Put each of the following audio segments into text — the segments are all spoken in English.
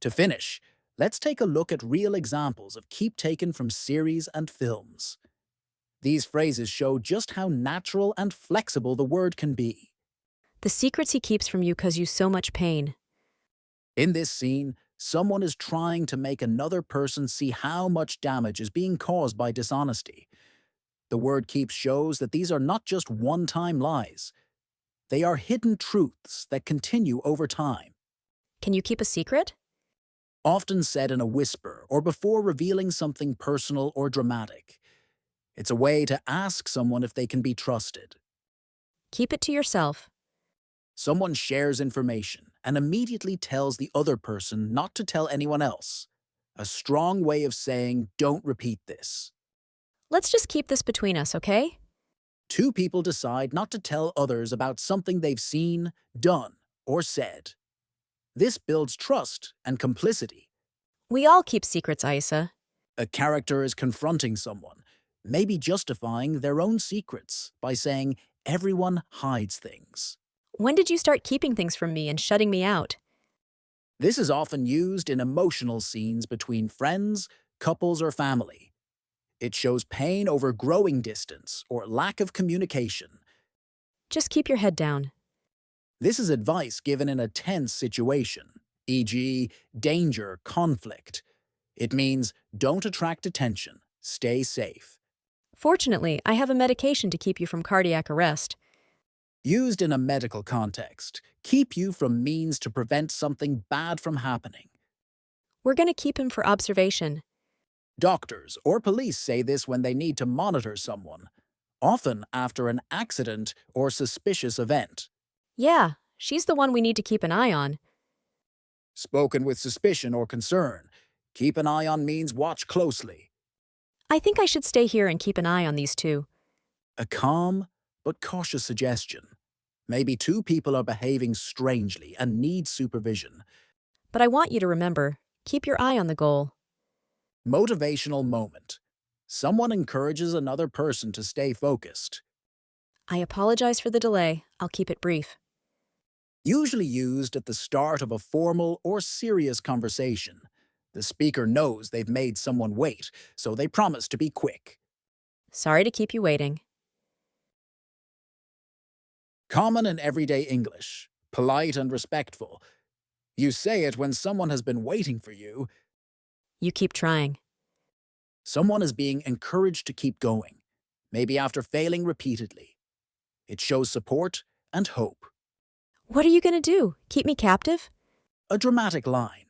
To finish, let's take a look at real examples of keep taken from series and films. These phrases show just how natural and flexible the word can be. The secrets he keeps from you cause you so much pain. In this scene, someone is trying to make another person see how much damage is being caused by dishonesty. The word keeps shows that these are not just one-time lies. They are hidden truths that continue over time, Can you keep a secret? often said in a whisper or before revealing something personal or dramatic. It's a way to ask someone if they can be trusted. Keep it to yourself. Someone shares information and immediately tells the other person not to tell anyone else. A strong way of saying, don't repeat this. Let's just keep this between us, okay? Two people decide not to tell others about something they've seen, done, or said. This builds trust and complicity. We all keep secrets, Isa. A character is confronting someone, maybe justifying their own secrets by saying, everyone hides things. When did you start keeping things from me and shutting me out? This is often used in emotional scenes between friends, couples, or family. It shows pain over growing distance or lack of communication. Just keep your head down. This is advice given in a tense situation, e.g., danger, conflict. It means don't attract attention, stay safe. Fortunately, I have a medication to keep you from cardiac arrest. Used in a medical context, keep you from means to prevent something bad from happening. We're gonna keep him for observation. Doctors or police say this when they need to monitor someone, often after an accident or suspicious event. Yeah, she's the one we need to keep an eye on. Spoken with suspicion or concern. Keep an eye on means watch closely. I think I should stay here and keep an eye on these two. A calm but cautious suggestion. Maybe two people are behaving strangely and need supervision. But I want you to remember, keep your eye on the goal. Motivational moment. Someone encourages another person to stay focused. I apologize for the delay. I'll keep it brief. Usually used at the start of a formal or serious conversation. The speaker knows they've made someone wait, so they promise to be quick. Sorry to keep you waiting. Common in everyday English, polite and respectful. You say it when someone has been waiting for you. You keep trying. Someone is being encouraged to keep going, maybe after failing repeatedly. It shows support and hope. What are you gonna do? Keep me captive? A dramatic line,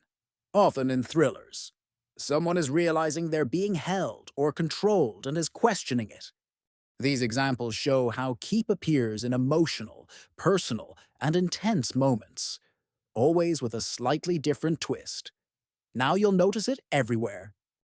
often in thrillers. Someone is realizing they're being held or controlled and is questioning it. These examples show how keep appears in emotional, personal, and intense moments, always with a slightly different twist. Now you'll notice it everywhere.